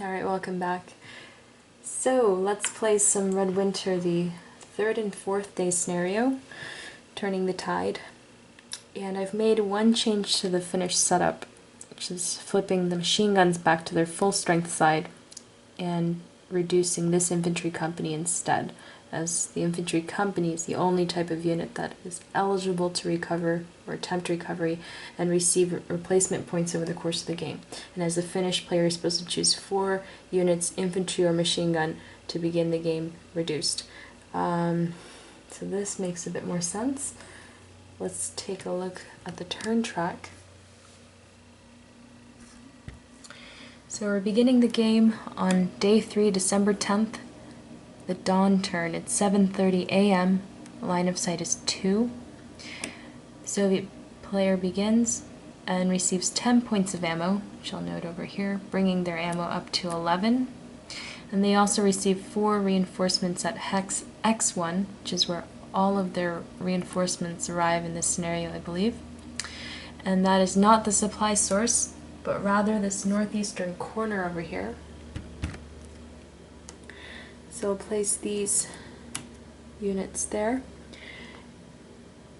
Alright, welcome back. So, let's play some Red Winter, the third and fourth day scenario, turning the tide. And I've made one change to the finished setup, which is flipping the machine guns back to their full strength side and reducing this infantry company instead, as the infantry company is the only type of unit that is eligible to recover or attempt recovery and receive replacement points over the course of the game. And as a finished player is supposed to choose 4 units, infantry or machine gun, to begin the game reduced. So this makes a bit more sense. Let's take a look at the turn track. So we're beginning the game on day 3, December 10th, the dawn turn. It's 7:30 a.m. Line of sight is 2. Soviet player begins and receives 10 points of ammo, which I'll note over here, bringing their ammo up to 11. And they also receive 4 reinforcements at hex X1, which is where all of their reinforcements arrive in this scenario, I believe. And that is not the supply source, but rather this northeastern corner over here. So I'll place these units there.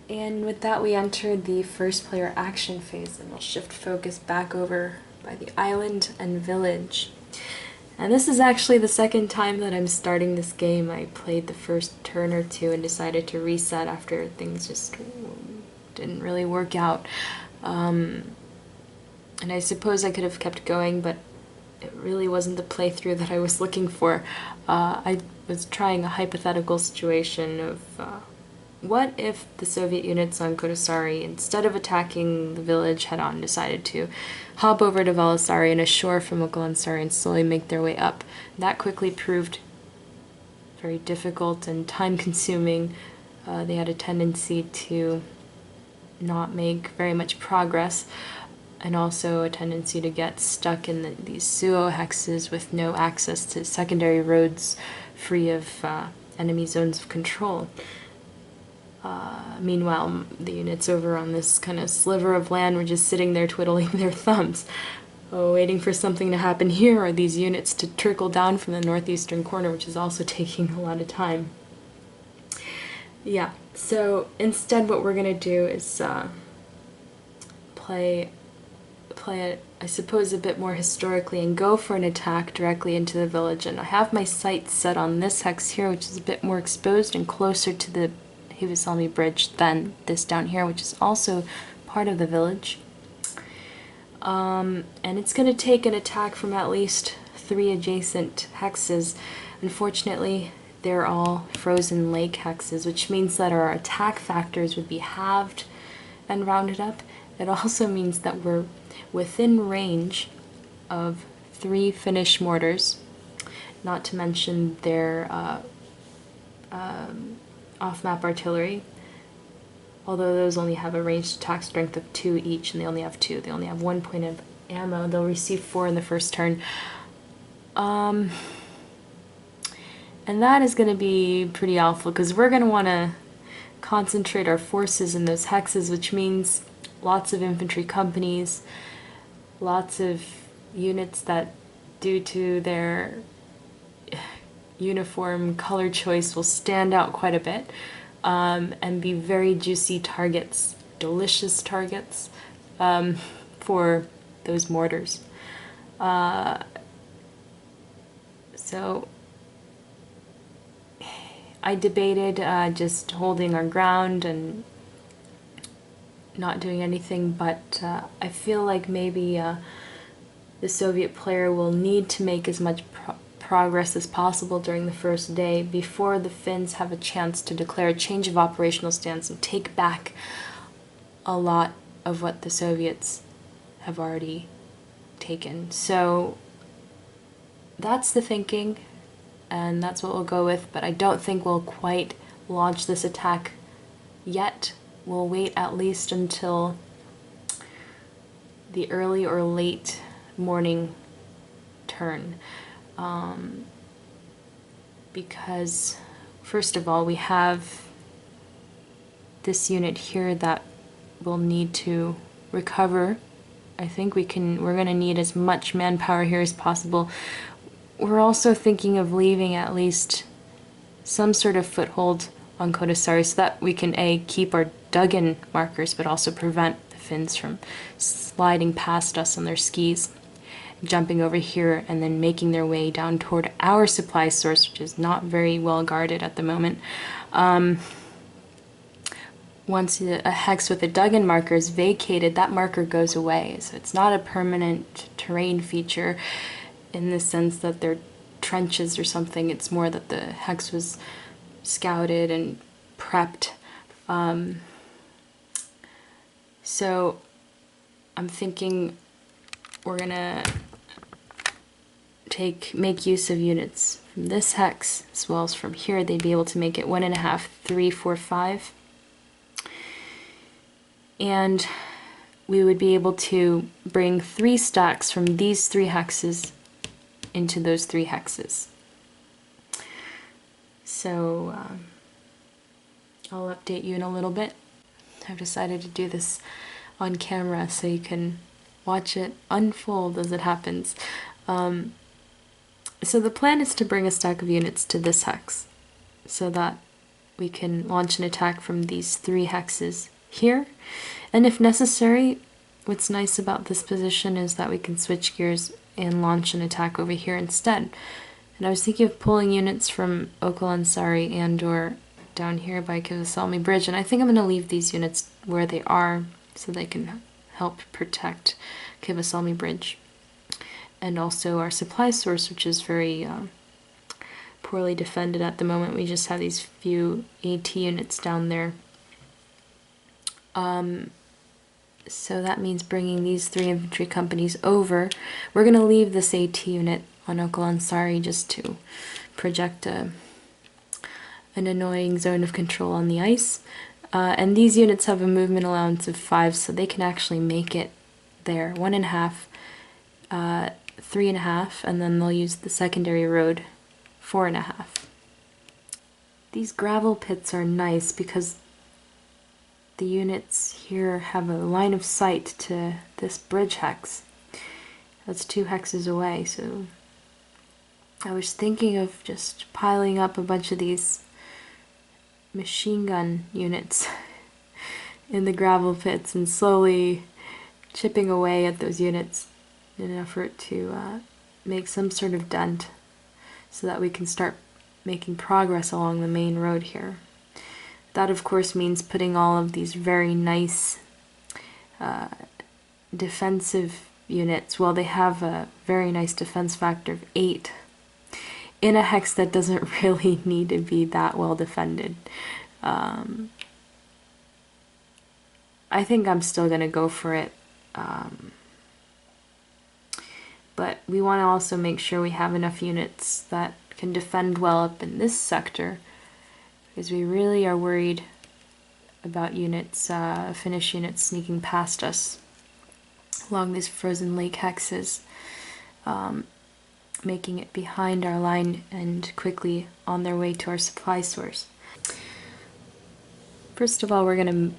And with that we enter the first player action phase, and we'll shift focus back over by the island and village. And this is actually the second time that I'm starting this game. I played the first turn or two and decided to reset after things just didn't really work out. And I suppose I could have kept going, but it really wasn't the playthrough that I was looking for. I was trying a hypothetical situation of what if the Soviet units on Kotasari, instead of attacking the village head-on, decided to hop over to Velisari and ashore from Okalansari and slowly make their way up. That quickly proved very difficult and time-consuming. They had a tendency to not make very much progress, and also a tendency to get stuck in these suo hexes with no access to secondary roads free of enemy zones of control. Meanwhile, the units over on this kind of sliver of land were just sitting there twiddling their thumbs, waiting for something to happen here, or these units to trickle down from the northeastern corner, which is also taking a lot of time. Yeah, so instead what we're going to do is play it, I suppose, a bit more historically and go for an attack directly into the village. And I have my sights set on this hex here, which is a bit more exposed and closer to the Hivasalmi bridge than this down here, which is also part of the village. And it's going to take an attack from at least 3 adjacent hexes. Unfortunately, they're all frozen lake hexes, which means that our attack factors would be halved and rounded up. It also means that we're within range of 3 Finnish mortars, not to mention their off-map artillery, although those only have a ranged attack strength of 2 each, and they only have 2. They only have 1 point of ammo. They'll receive 4 in the first turn. And that is going to be pretty awful, because we're going to want to concentrate our forces in those hexes, which means lots of infantry companies, lots of units that, due to their uniform color choice, will stand out quite a bit and be very juicy targets, delicious targets for those mortars. So I debated just holding our ground and not doing anything, but I feel like maybe the Soviet player will need to make as much progress as possible during the first day before the Finns have a chance to declare a change of operational stance and take back a lot of what the Soviets have already taken. So that's the thinking, and that's what we'll go with, but I don't think we'll quite launch this attack yet. We'll wait at least until the early or late morning turn, because first of all we have this unit here that will need to recover I think we're gonna need as much manpower here as possible. We're also thinking of leaving at least some sort of foothold on Kodasari so that we can keep our dug-in markers, but also prevent the Finns from sliding past us on their skis, jumping over here, and then making their way down toward our supply source, which is not very well guarded at the moment. Once a hex with a dug-in marker is vacated, that marker goes away. So it's not a permanent terrain feature in the sense that they're trenches or something. It's more that the hex was scouted and prepped. So I'm thinking we're gonna make use of units from this hex as well as from here. They'd be able to make it 1.5, 3, 4, 5. And we would be able to bring 3 stacks from these 3 hexes into those 3 hexes. So I'll update you in a little bit. I've decided to do this on camera so you can watch it unfold as it happens. So the plan is to bring a stack of units to this hex so that we can launch an attack from these 3 hexes here, and if necessary, what's nice about this position is that we can switch gears and launch an attack over here instead. And I was thinking of pulling units from Okalansari and or down here by Kivasalmi Bridge, and I think I'm going to leave these units where they are so they can help protect Kivasalmi Bridge and also our supply source, which is very poorly defended at the moment. We just have these few AT units down there. So that means bringing these 3 infantry companies over. We're going to leave this AT unit on Okalansari just to project an annoying zone of control on the ice. And these units have a movement allowance of 5, so they can actually make it there. 1.5, 3.5, and then they'll use the secondary road 4.5. These gravel pits are nice because the units here have a line of sight to this bridge hex. That's 2 hexes away, so I was thinking of just piling up a bunch of these machine gun units in the gravel pits and slowly chipping away at those units in an effort to make some sort of dent so that we can start making progress along the main road here. That, of course, means putting all of these very nice defensive units, well, they have a very nice defense factor of 8, in a hex that doesn't really need to be that well defended. I think I'm still going to go for it. But we want to also make sure we have enough units that can defend well up in this sector, because we really are worried about units, Finnish units sneaking past us along these frozen lake hexes, making it behind our line and quickly on their way to our supply source. First of all, we're going to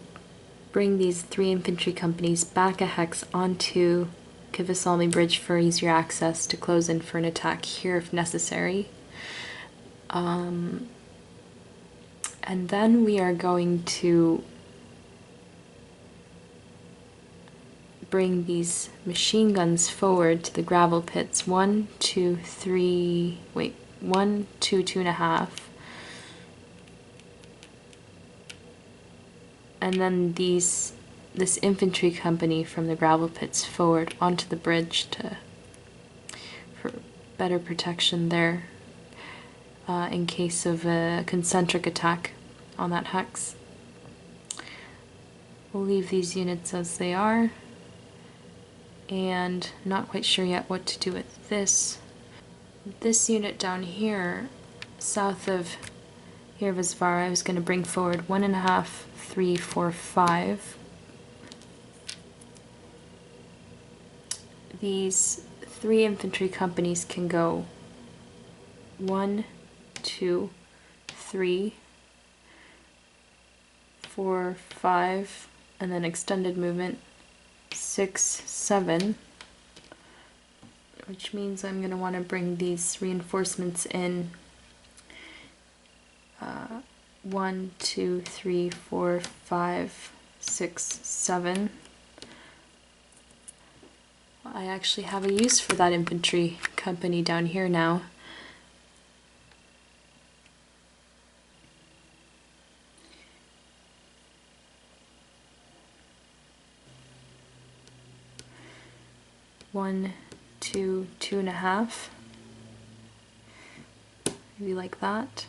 bring these 3 infantry companies back a hex onto Kivasalmi Bridge for easier access to close in for an attack here if necessary. And then we are going to bring these machine guns forward to the gravel pits. 1, 2, 3, wait, 1, 2, 2.5. And then this infantry company from the gravel pits forward onto the bridge for better protection there in case of a concentric attack on that hex. We'll leave these units as they are, and not quite sure yet what to do with this. This unit down here, south of Hirvasvara, I was going to bring forward 1.5, 3, 4, 5. These 3 infantry companies can go 1, 2, 3, 4, 5, and then extended movement 6, 7, which means I'm going to want to bring these reinforcements in 1, 2, 3, 4, 5, 6, 7. I actually have a use for that infantry company down here now. One, two, 2.5. Maybe like that.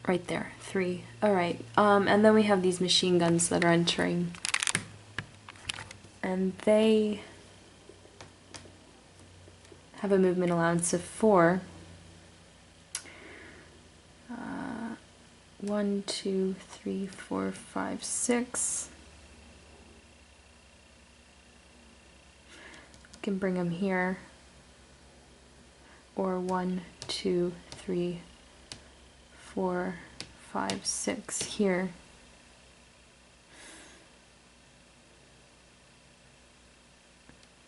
Right there, 3. Alright, and then we have these machine guns that are entering. And they have a movement allowance of 4. 1, 2, 3, 4, 5, 6. Can bring them here, or 1, 2, 3, 4, 5, 6 here.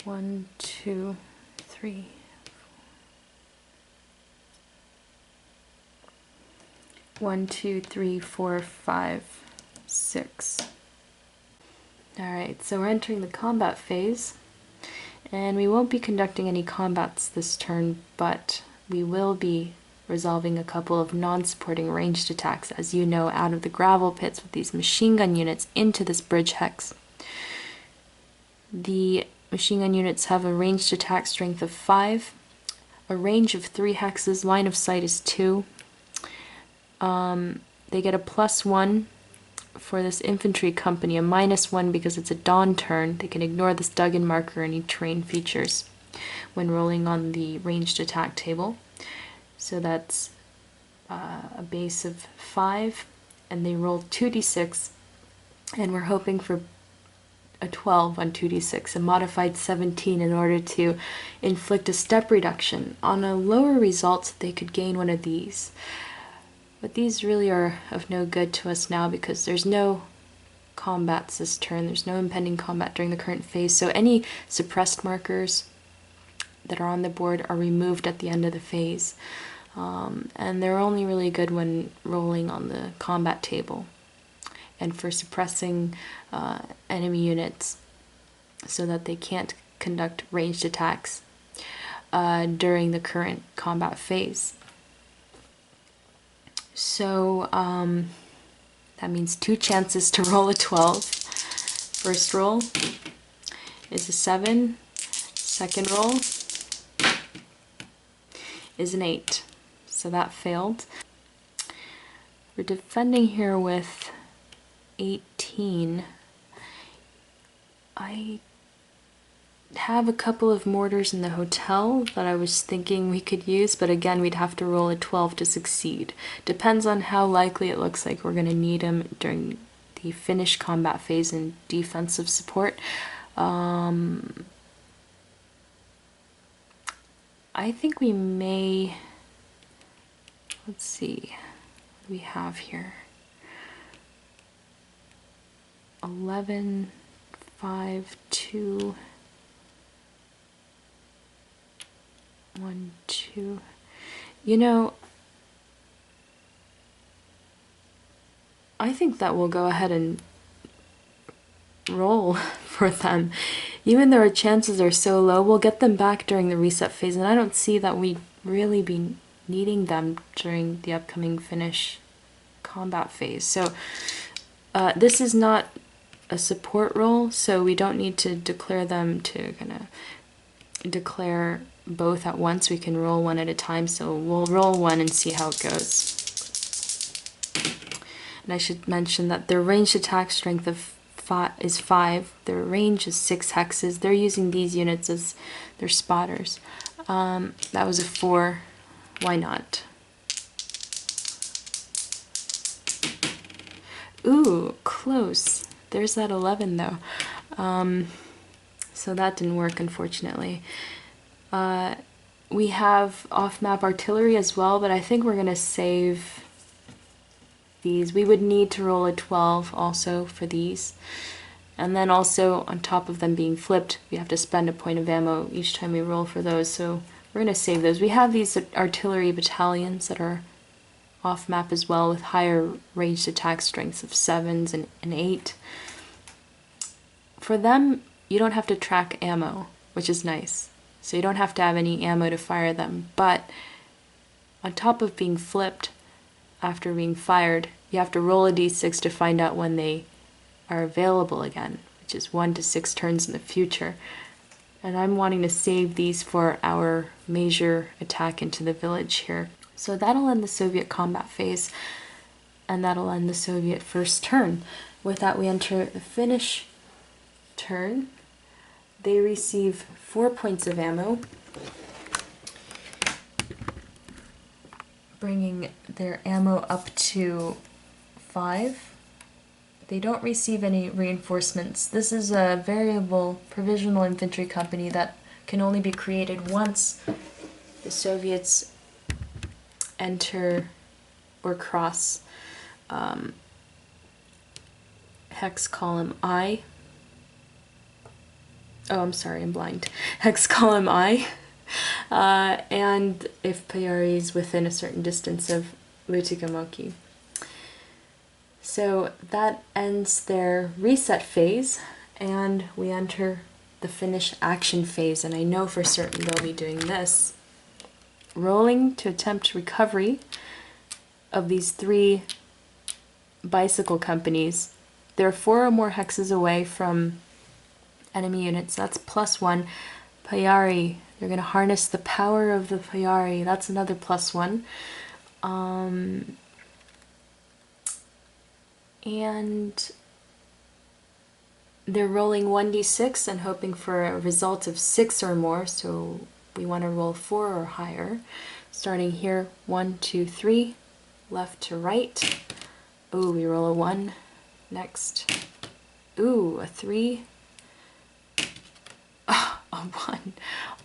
One, 2, 3. 1, 2, 3, 4, 5, 6. Alright, so we're entering the combat phase. And we won't be conducting any combats this turn, but we will be resolving a couple of non-supporting ranged attacks, as you know, out of the gravel pits with these machine gun units into this bridge hex. The machine gun units have a ranged attack strength of 5, a range of 3 hexes, line of sight is 2. They get a +1 for this infantry company, a -1 because it's a dawn turn. They can ignore this Duggan marker or any terrain features when rolling on the ranged attack table. So that's a base of 5, and they roll 2d6, and we're hoping for a 12 on 2d6, a modified 17 in order to inflict a step reduction. On a lower result, they could gain one of these. But these really are of no good to us now because there's no combats this turn. There's no impending combat during the current phase. So any suppressed markers that are on the board are removed at the end of the phase. And they're only really good when rolling on the combat table and for suppressing enemy units so that they can't conduct ranged attacks during the current combat phase. So that means 2 chances to roll a 12. First roll is a 7. Second roll is an 8. So that failed. We're defending here with 18. I have a couple of mortars in the hotel that I was thinking we could use, but again we'd have to roll a 12 to succeed. Depends on how likely it looks like we're going to need them during the Finnish combat phase and defensive support. I think we may, let's see, what do we have here? 11, 5, 2, 1, 2. You know, I think that we'll go ahead and roll for them. Even though our chances are so low, we'll get them back during the reset phase, and I don't see that we'd really be needing them during the upcoming Finnish combat phase. So this is not a support roll, so we don't need to declare them to kind of declare both at once. We can roll one at a time, so we'll roll one and see how it goes. And I should mention that their ranged attack strength is 5. Their range is 6 hexes. They're using these units as their spotters. That was a 4. Why not? Ooh, close. There's that 11 though. So that didn't work, unfortunately. We have off-map artillery as well, but I think we're going to save these. We would need to roll a 12 also for these. And then also on top of them being flipped, we have to spend a point of ammo each time we roll for those, so we're going to save those. We have these artillery battalions that are off map as well with higher ranged attack strengths of 7s and 8. For them, you don't have to track ammo, which is nice. So you don't have to have any ammo to fire them, but on top of being flipped after being fired, you have to roll a d6 to find out when they are available again, which is 1 to 6 turns in the future. And I'm wanting to save these for our major attack into the village here. So that'll end the Soviet combat phase, and that'll end the Soviet first turn. With that, we enter the Finnish turn. They receive 4 points of ammo, bringing their ammo up to 5. They don't receive any reinforcements. This is a variable provisional infantry company that can only be created once the Soviets enter or cross hex column I. Oh, I'm sorry, I'm blind. Hex column I. And if Payari is within a certain distance of Utagamoki. So that ends their reset phase, and we enter the Finnish action phase, and I know for certain they'll be doing this. Rolling to attempt recovery of these 3 bicycle companies. They're 4 or more hexes away from enemy units. That's +1. Payari, they're going to harness the power of the Payari. That's another +1. And they're rolling 1d6 and hoping for a result of 6 or more, so we want to roll 4 or higher. Starting here, 1, 2, 3, left to right. Ooh, we roll a 1. Next. Ooh, a 3. Oh, a 1.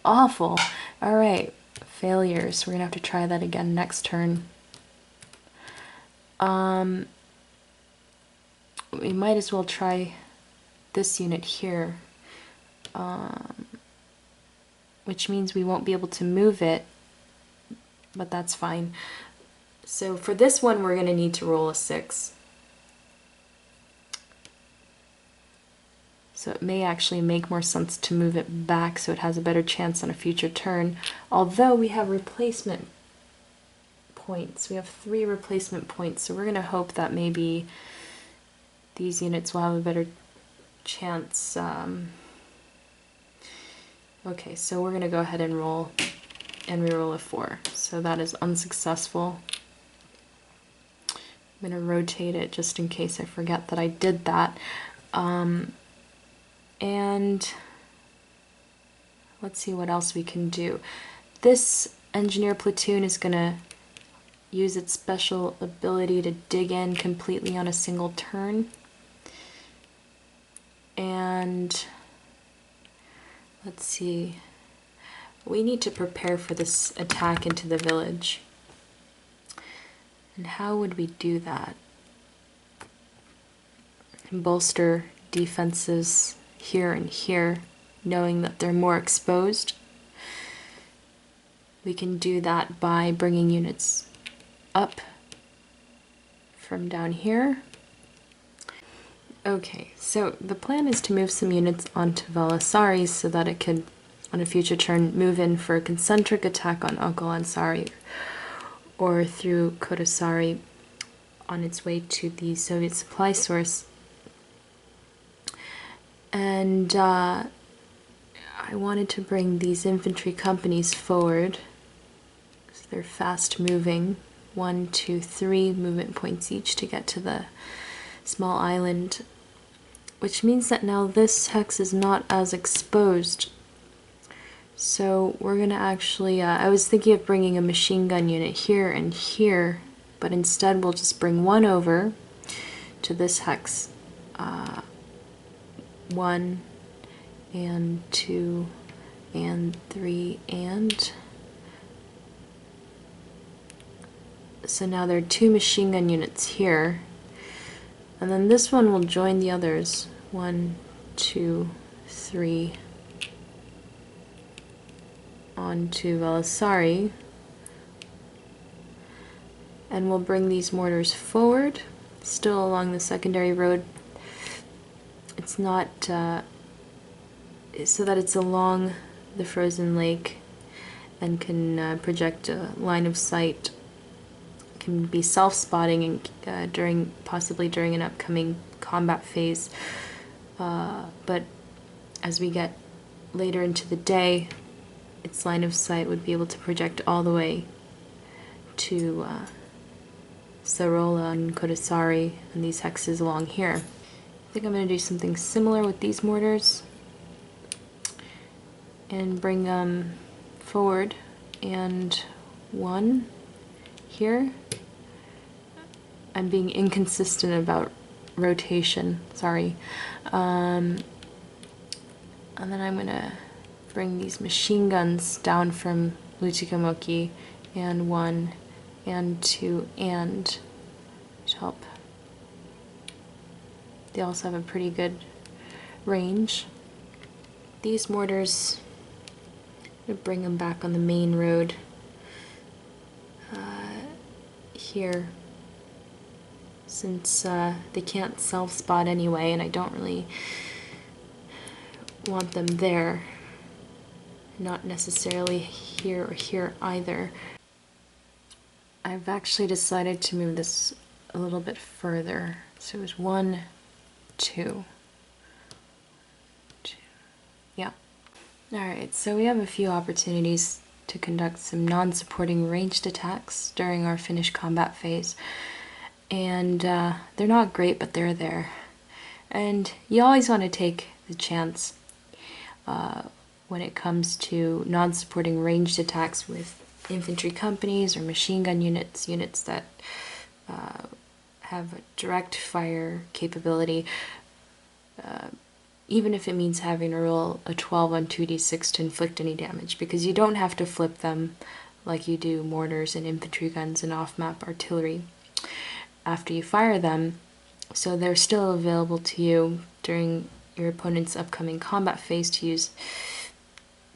Awful. Alright, failures. We're going to have to try that again next turn. We might as well try this unit here, which means we won't be able to move it, but that's fine. So for this one, we're going to need to roll a 6. So it may actually make more sense to move it back so it has a better chance on a future turn, although we have replacement points. We have 3 replacement points, so we're going to hope that maybe these units will have a better chance. Okay, so we're going to go ahead and roll, and we roll a 4. So that is unsuccessful. I'm going to rotate it just in case I forget that I did that. And let's see what else we can do. This engineer platoon is going to use its special ability to dig in completely on a single turn. And let's see, we need to prepare for this attack into the village. And how would we do that? Bolster defenses here and here, knowing that they're more exposed. We can do that by bringing units up from down here. Okay, so the plan is to move some units onto Valasari so that it could, on a future turn, move in for a concentric attack on Uncle Ansari or through Kodasari on its way to the Soviet supply source. And I wanted to bring these infantry companies forward. So they're fast moving. 1, 2, 3 movement points each to get to the small island, which means that now this hex is not as exposed. So we're going to actually, I was thinking of bringing a machine gun unit here and here, but instead we'll just bring one over to this hex. 1 and 2 and 3 and... So now there are 2 machine gun units here. And then this one will join the others 1, 2, 3 onto Velisari, and we'll bring these mortars forward, still along the secondary road. It's not so that it's along the frozen lake and can project a line of sight, can be self-spotting and possibly during an upcoming combat phase. But as we get later into the day, its line of sight would be able to project all the way to Sarola and Kodasari and these hexes along here. I think I'm going to do something similar with these mortars and bring them forward, and one here. I'm being inconsistent about rotation, sorry. And then I'm gonna bring these machine guns down from Luchikamoki, and 1 and 2 and to help. They also have a pretty good range. These mortars, I'm gonna bring them back on the main road here, since they can't self-spot anyway, and I don't really want them there. Not necessarily here or here either. I've actually decided to move this a little bit further. So it was 1, 2, 2. Yeah. Alright, so we have a few opportunities to conduct some non-supporting ranged attacks during our finished combat phase. And they're not great, but they're there. And you always want to take the chance when it comes to non-supporting ranged attacks with infantry companies or machine gun units that have a direct fire capability, even if it means having to roll a 12 on 2d6 to inflict any damage, because you don't have to flip them like you do mortars and infantry guns and off-map artillery after you fire them, so they're still available to you during your opponent's upcoming combat phase to use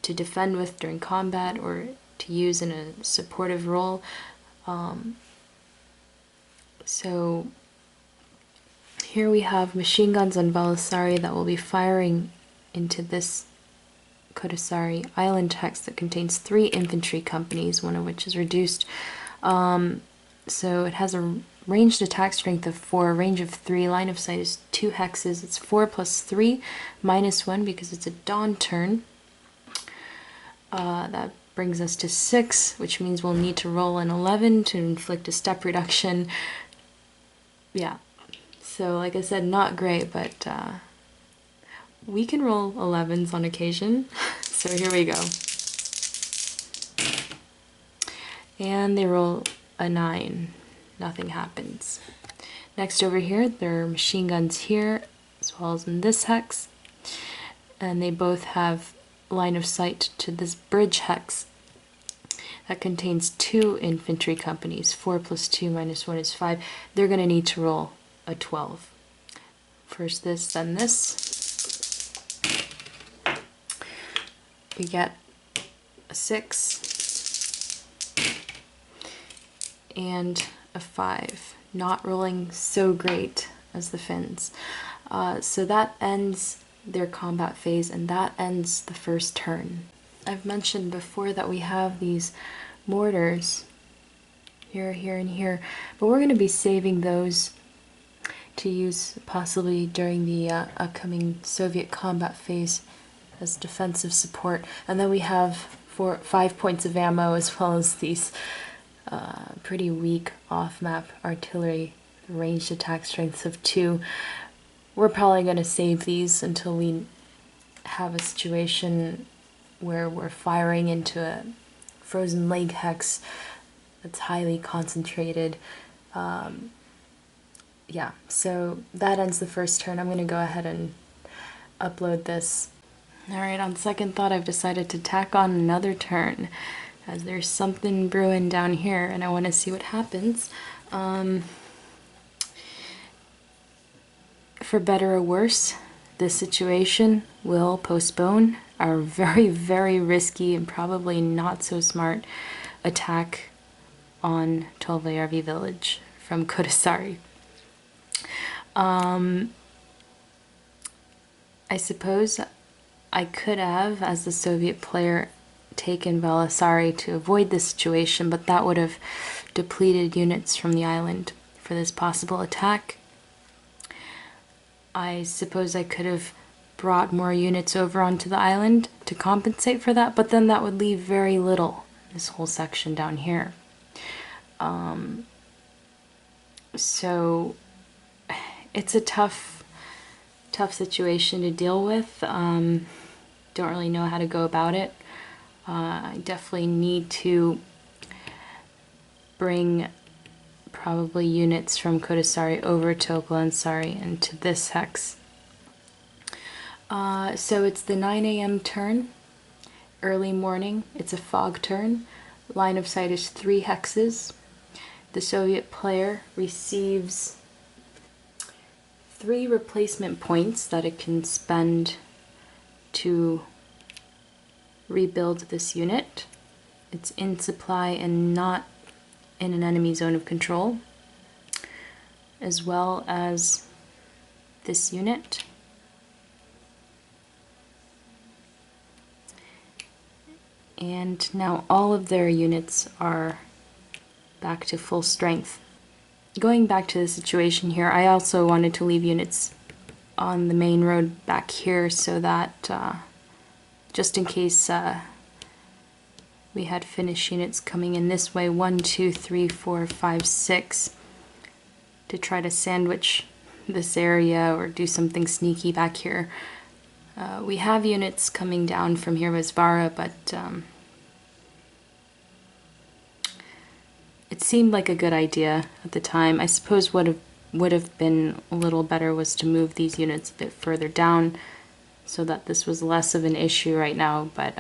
to defend with during combat or to use in a supportive role. So here we have machine guns on Velisari that will be firing into this Kodasari island hex that contains 3 infantry companies, one of which is reduced. So it has a ranged attack strength of 4, a range of 3, line of sight is 2 hexes. It's 4 plus 3 minus 1 because it's a dawn turn. That brings us to 6, which means we'll need to roll an 11 to inflict a step reduction. Yeah, so like I said, not great, but we can roll 11s on occasion. So here we go. And they roll a 9. Nothing happens. Next over here, there are machine guns here, as well as in this hex. And they both have line of sight to this bridge hex that contains 2 infantry companies. 4 plus 2 minus 1 is 5. They're going to need to roll a 12. First this, then this. We get a 6 and a 5. Not rolling so great as the Finns. So that ends their combat phase, and that ends the first turn. I've mentioned before that we have these mortars here, here, and here, but we're going to be saving those to use possibly during the upcoming Soviet combat phase as defensive support. And then we have 5 points of ammo, as well as these pretty weak off-map artillery, ranged attack strengths of 2. We're probably going to save these until we have a situation where we're firing into a frozen lake hex that's highly concentrated. Yeah, so that ends the first turn. I'm going to go ahead and upload this. Alright, on second thought, I've decided to tack on another turn, as there's something brewing down here, and I want to see what happens. For better or worse, this situation will postpone our very, very risky and probably not so smart attack on Tolvayarvi village from Kudasari. I suppose I could have, as the Soviet player, taken Valasari to avoid this situation, but that would have depleted units from the island for this possible attack. I suppose I could have brought more units over onto the island to compensate for that, but then that would leave very little, this whole section down here. So it's a tough situation to deal with. Don't really know how to go about it. I definitely need to bring probably units from Kudasari over to Okalansari and to this hex. So it's the 9 a.m. turn, early morning. It's a fog turn. Line of sight is 3 hexes. The Soviet player receives 3 replacement points that it can spend to rebuild this unit. It's in supply and not in an enemy zone of control, as well as this unit. And now all of their units are back to full strength. Going back to the situation here, I also wanted to leave units on the main road back here so that just in case we had Finnish units coming in this way, 1, 2, 3, 4, 5, 6, to try to sandwich this area or do something sneaky back here. We have units coming down from here with Svara, but it seemed like a good idea at the time. I suppose what would have been a little better was to move these units a bit further down so that this was less of an issue right now, but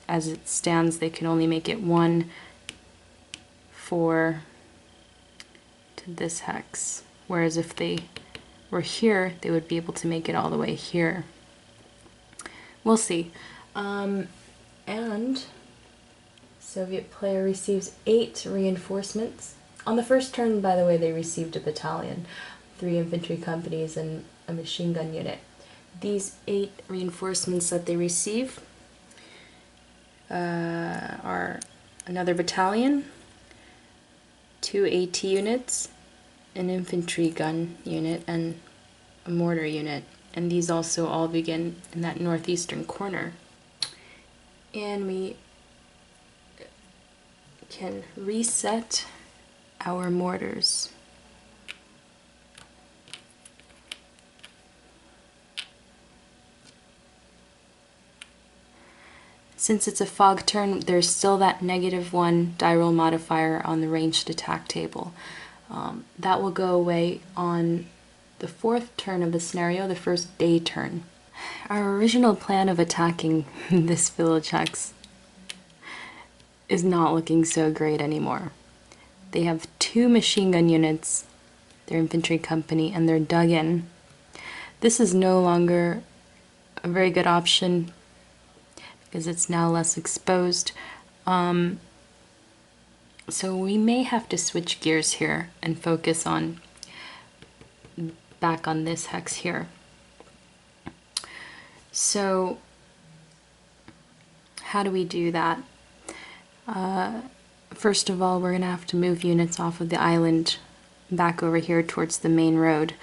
as it stands, they can only make it 1, 4 to this hex, whereas if they were here, they would be able to make it all the way here. We'll see. And Soviet player receives 8 reinforcements. On the first turn, by the way, they received a battalion, 3 infantry companies, and a machine gun unit. These 8 reinforcements that they receive are another battalion, 2 AT units, an infantry gun unit, and a mortar unit. And these also all begin in that northeastern corner. And we can reset our mortars. Since it's a fog turn, there's still that -1 die roll modifier on the ranged attack table. That will go away on the 4th turn of the scenario, the first day turn. Our original plan of attacking this village hex is not looking so great anymore. They have 2 machine gun units, their infantry company, and they're dug in. This is no longer a very good option because it's now less exposed. So we may have to switch gears here and focus on back on this hex here. So how do we do that? First of all, we're going to have to move units off of the island back over here towards the main road.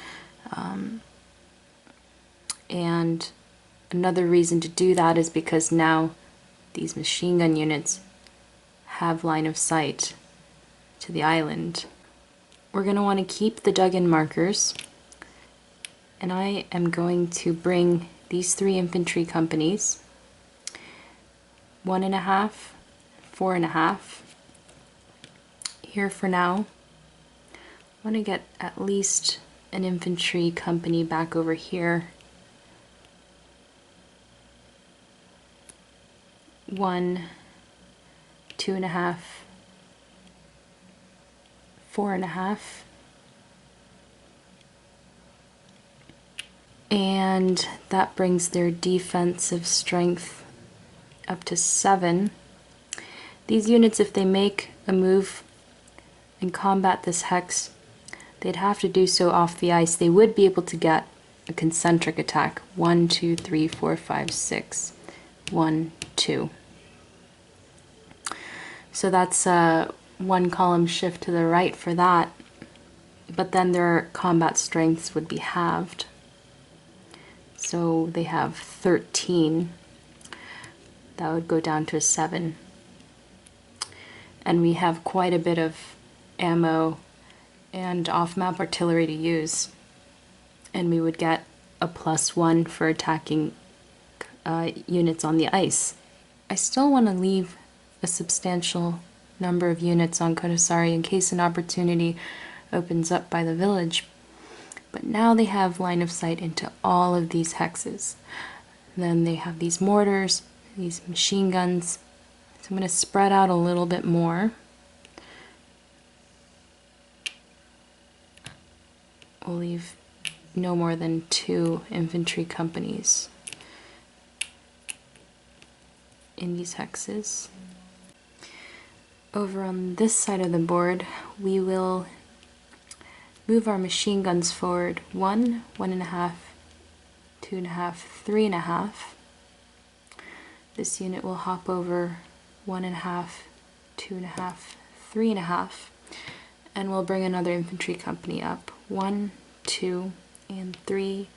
And another reason to do that is because now these machine gun units have line of sight to the island. We're going to want to keep the dug-in markers, and I am going to bring these 3 infantry companies, 1.5, 4.5, here for now. I want to get at least an infantry company back over here. 1, 2.5, 4.5. and that brings their defensive strength up to 7. These units, if they make a move and combat this hex, they'd have to do so off the ice. They would be able to get a concentric attack. 1, 2, 3, 4, 5, 6. 1, 2. So that's a 1 column shift to the right for that. But then their combat strengths would be halved. So they have 13. That would go down to a 7. And we have quite a bit of ammo and off-map artillery to use. And we would get a +1 for attacking units on the ice. I still want to leave a substantial number of units on Kodasari in case an opportunity opens up by the village. But now they have line of sight into all of these hexes. Then they have these mortars, these machine guns. So I'm going to spread out a little bit more. We'll leave no more than 2 infantry companies in these hexes. Over on this side of the board, we will move our machine guns forward 1, 1.5, 2.5, 3.5. This unit will hop over 1.5, 2.5, 3.5, and we'll bring another infantry company up. 1, 2, and 3,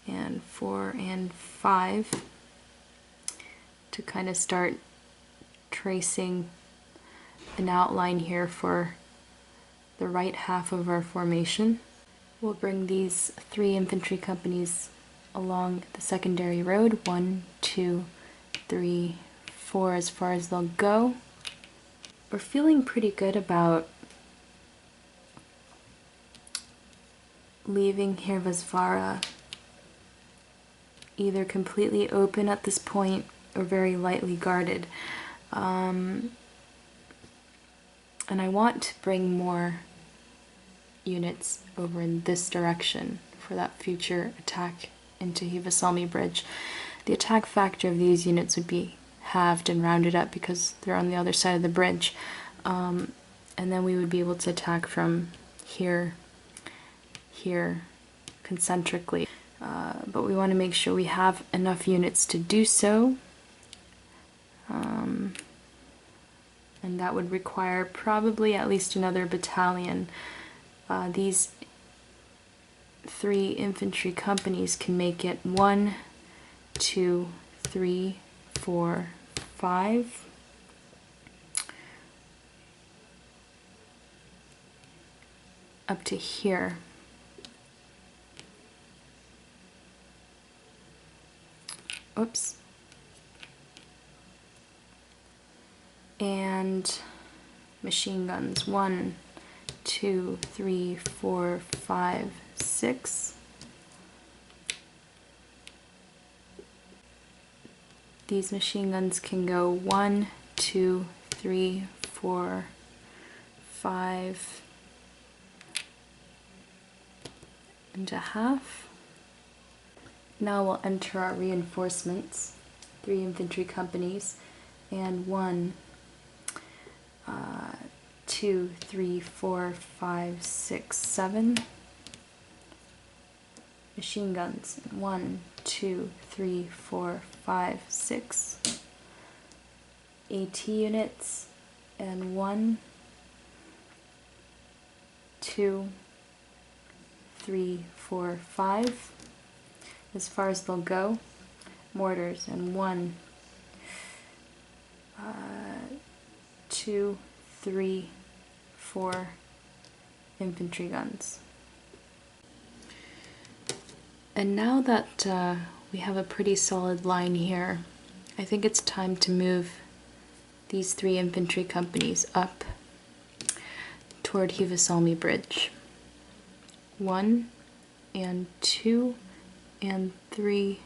and 4, and 5 to kind of start tracing an outline here for the right half of our formation. We'll bring these 3 infantry companies along the secondary road, 1, 2, 3, 4, as far as they'll go. We're feeling pretty good about leaving Hirvasvara either completely open at this point or very lightly guarded. And I want to bring more units over in this direction for that future attack into Hiivasalmi Bridge. The attack factor of these units would be halved and rounded up because they're on the other side of the bridge. And then we would be able to attack from here, here, concentrically. But we want to make sure we have enough units to do so. And that would require probably at least another battalion. These 3 infantry companies can make it 1, 2, 3, 4, 5. Up to here. Oops. And machine guns. 1, 2, 3, 4, 5, 6. These machine guns can go 1, 2, 3, 4, 5 and a half. Now we'll enter our reinforcements. 3 infantry companies and 1, 2, 3, 4, 5, 6, 7 machine guns. 1, 2, 3, 4, 5, 6 AT units, and 1, 2, 3, 4, 5 as far as they'll go. Mortars, and 1, 2, 3, 4 infantry guns. And now that we have a pretty solid line here, I think it's time to move these 3 infantry companies up toward Hiivasalmi Bridge. 1, and 2, and 3,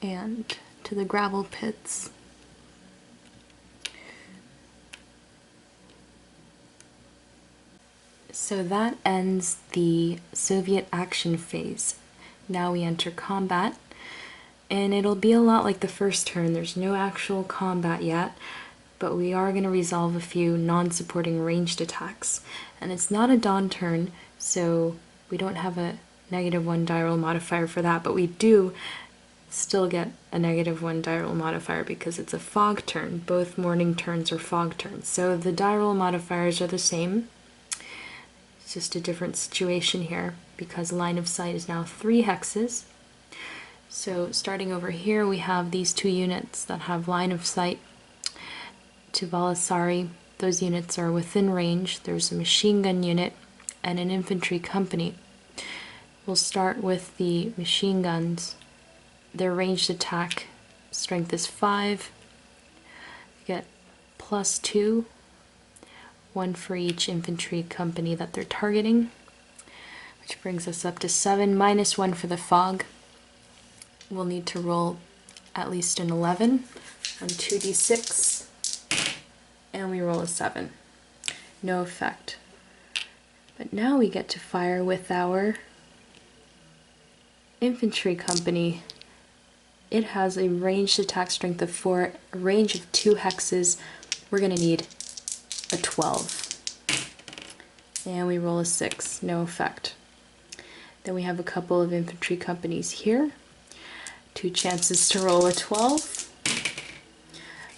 and to the gravel pits. So that ends the Soviet action phase. Now we enter combat, and it'll be a lot like the first turn. There's no actual combat yet, but we are going to resolve a few non-supporting ranged attacks. And it's not a dawn turn, so we don't have a -1 die roll modifier for that, but we do still get a -1 die roll modifier because it's a fog turn. Both morning turns are fog turns. So the die roll modifiers are the same. It's just a different situation here because line of sight is now 3 hexes. So starting over here, we have these 2 units that have line of sight to Valasari. Those units are within range. There's a machine gun unit and an infantry company. We'll start with the machine guns. Their ranged attack strength is 5. You get +2, 1 for each infantry company that they're targeting, which brings us up to 7, -1 for the fog. We'll need to roll at least an 11 on 2d6, and we roll a 7. No effect. But now we get to fire with our infantry company. It has a ranged attack strength of 4, a range of 2 hexes. We're going to need a 12. And we roll a 6, no effect. Then we have a couple of infantry companies here. 2 chances to roll a 12.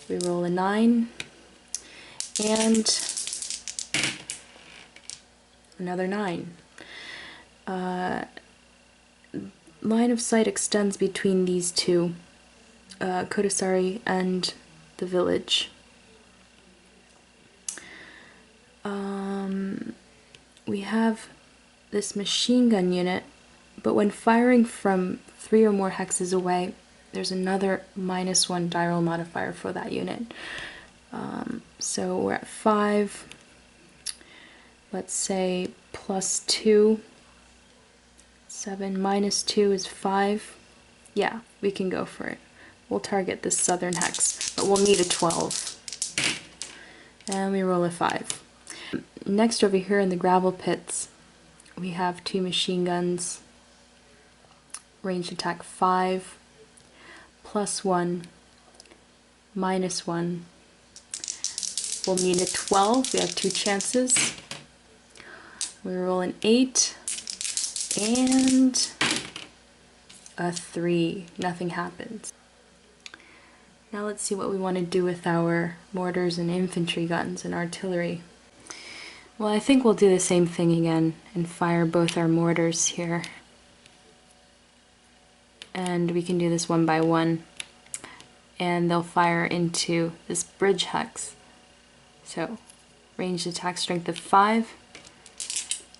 We roll a 9. And another 9. Line of sight extends between these two, Kodasari and the village. We have this machine gun unit, but when firing from 3 or more hexes away, there's another -1 die roll modifier for that unit. So we're at 5, let's say +2, 7 -2 is 5. Yeah, we can go for it. We'll target this southern hex, but we'll need a 12. And we roll a 5. Next over here in the gravel pits, we have 2 machine guns. Range attack 5, +1, -1. We'll need a 12. We have 2 chances. We roll an 8 and a 3. Nothing happens. Now let's see what we want to do with our mortars and infantry guns and artillery. Well, I think we'll do the same thing again and fire both our mortars here. And we can do this one by one. And they'll fire into this bridge hex. So, ranged attack strength of 5,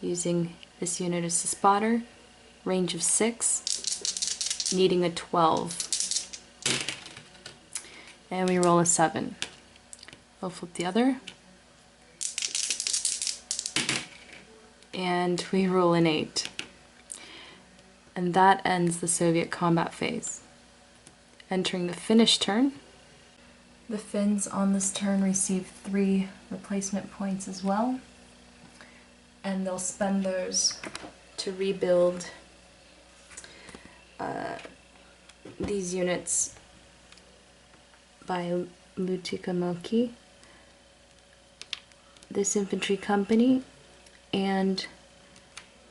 using this unit as a spotter. Range of 6, needing a 12. And we roll a 7. We'll flip the other. And we roll an 8. And that ends the Soviet combat phase. Entering the Finnish turn. The Finns on this turn receive 3 replacement points as well. And they'll spend those to rebuild these units by Lutikamoki, this infantry company, and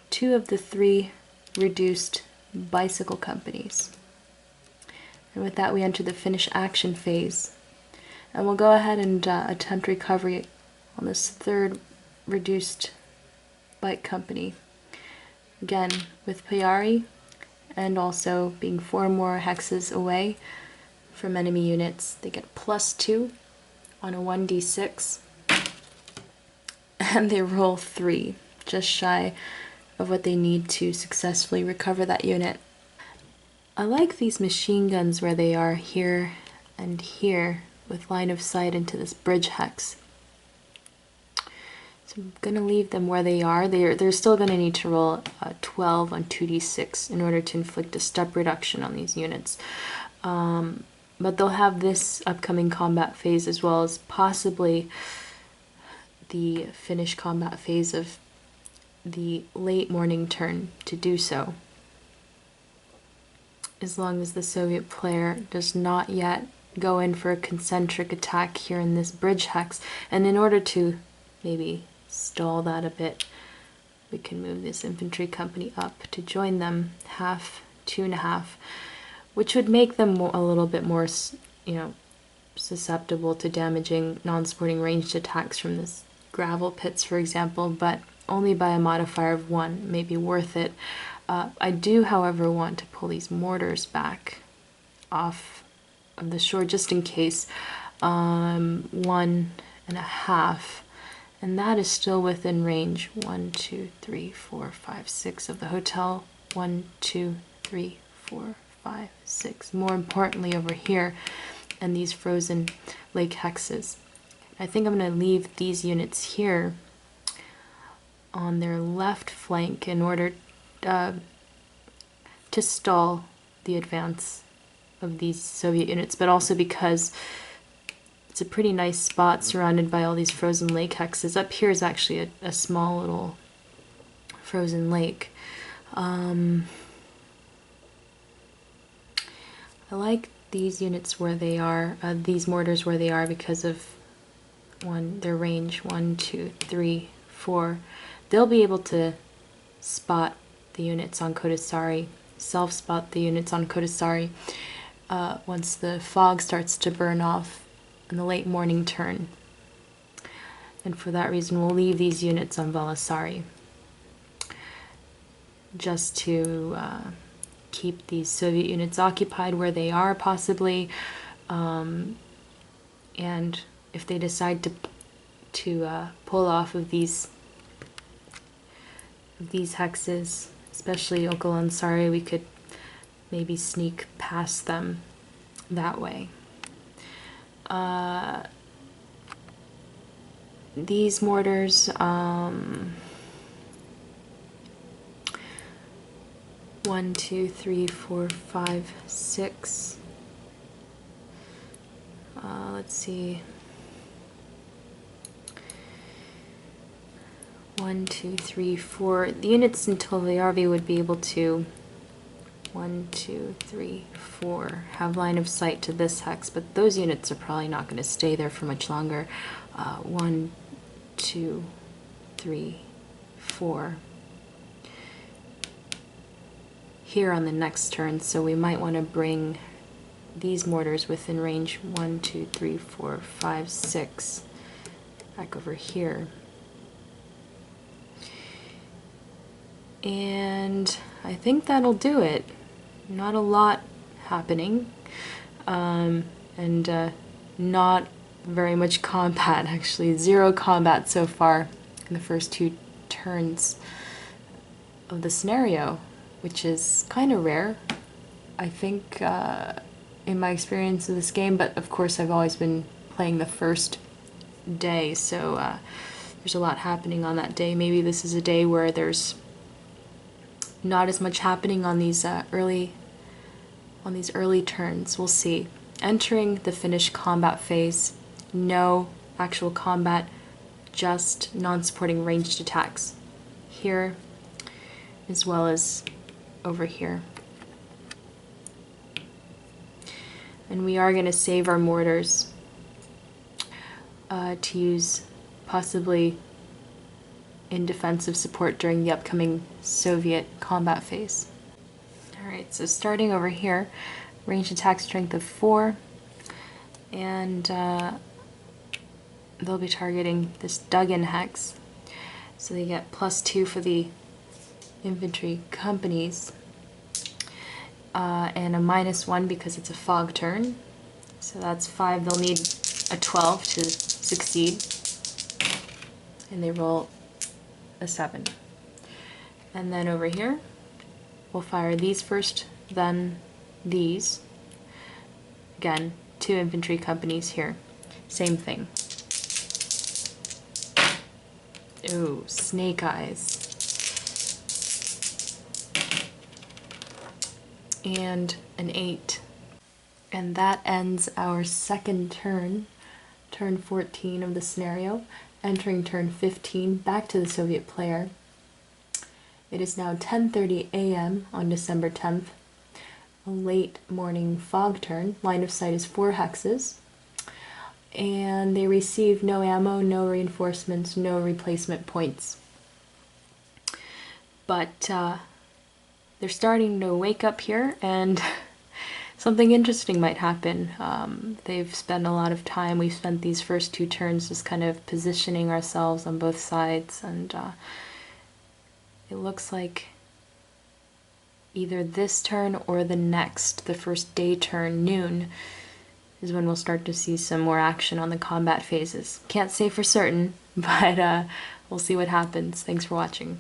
2 of the 3 reduced bicycle companies. And with that we enter the Finnish action phase. And we'll go ahead and attempt recovery on this 3rd reduced bike company. Again, with Payari, and also being 4 more hexes away from enemy units. They get +2 on a 1d6. And they roll 3, just shy of what they need to successfully recover that unit. I like these machine guns where they are here and here, with line of sight into this bridge hex. So I'm going to leave them where they are. They're still going to need to roll 12 on 2d6 in order to inflict a step reduction on these units. But they'll have this upcoming combat phase as well as possibly the Finnish combat phase of the late morning turn to do so. as long as the Soviet player does not yet go in for a concentric attack here in this bridge hex. And in order to maybe stall that a bit, we can move this infantry company up to join them, half, 2.5, which would make them a little bit more, susceptible to damaging non-sporting ranged attacks from this gravel pits, for example, but only by a modifier of 1 may be worth it. I do, however, want to pull these mortars back off of the shore just in case. 1.5, and that is still within range. 1, 2, 3, 4, 5, 6 of the hotel. 1, 2, 3, 4, 5, 6. More importantly, over here, and these frozen lake hexes. I think I'm going to leave these units here on their left flank in order to stall the advance of these Soviet units, but also because it's a pretty nice spot surrounded by all these frozen lake hexes. Up here is actually a small little frozen lake. I like these units where they are, these mortars where they are, because of their range. 1, 2, 3, 4. They'll be able to spot the units on Kotasari, self-spot the units on Kotasari once the fog starts to burn off in the late morning turn. And for that reason, we'll leave these units on Velasari just to keep these Soviet units occupied where they are, possibly, and if they decide to pull off of these hexes, especially Okalansari, we could maybe sneak past them that way. These mortars, 1, 2, 3, 4, 5, 6. Let's see. 1, 2, 3, 4. The units in Tolyarvi would be able to 1, 2, 3, 4 have line of sight to this hex, but those units are probably not going to stay there for much longer. 1, 2, 3, 4. Here on the next turn, so we might want to bring these mortars within range. 1, 2, 3, 4, 5, 6 back over here. And I think that'll do it. Not a lot happening, and not very much combat, actually. 0 combat so far in the first 2 turns of the scenario, which is kind of rare, I think, in my experience of this game, but of course I've always been playing the first day, so there's a lot happening on that day. Maybe this is a day where there's not as much happening on these early turns. We'll see. Entering the Finnish combat phase, no actual combat, just non-supporting ranged attacks here as well as over here. And we are going to save our mortars to use possibly in defensive support during the upcoming Soviet combat phase. Alright, so starting over here, ranged attack strength of 4, and they'll be targeting this dug-in hex, so they get +2 for the infantry companies, and a -1 because it's a fog turn, so that's 5. They'll need a 12 to succeed, and they roll a 7. And then over here, we'll fire these first, then these. Again, 2 infantry companies here. Same thing. Ooh, snake eyes. And an 8. And that ends our second turn, turn 14 of the scenario. Entering turn 15, back to the Soviet player. It is now 10:30 a.m. on December 10th. a late morning fog turn. Line of sight is 4 hexes. And they received no ammo, no reinforcements, no replacement points. But they're starting to wake up here, and something interesting might happen. They've spent a lot of time, we've spent these first 2 turns just kind of positioning ourselves on both sides, and it looks like either this turn or the next, the first day turn, noon, is when we'll start to see some more action on the combat phases. Can't say for certain, but we'll see what happens. Thanks for watching.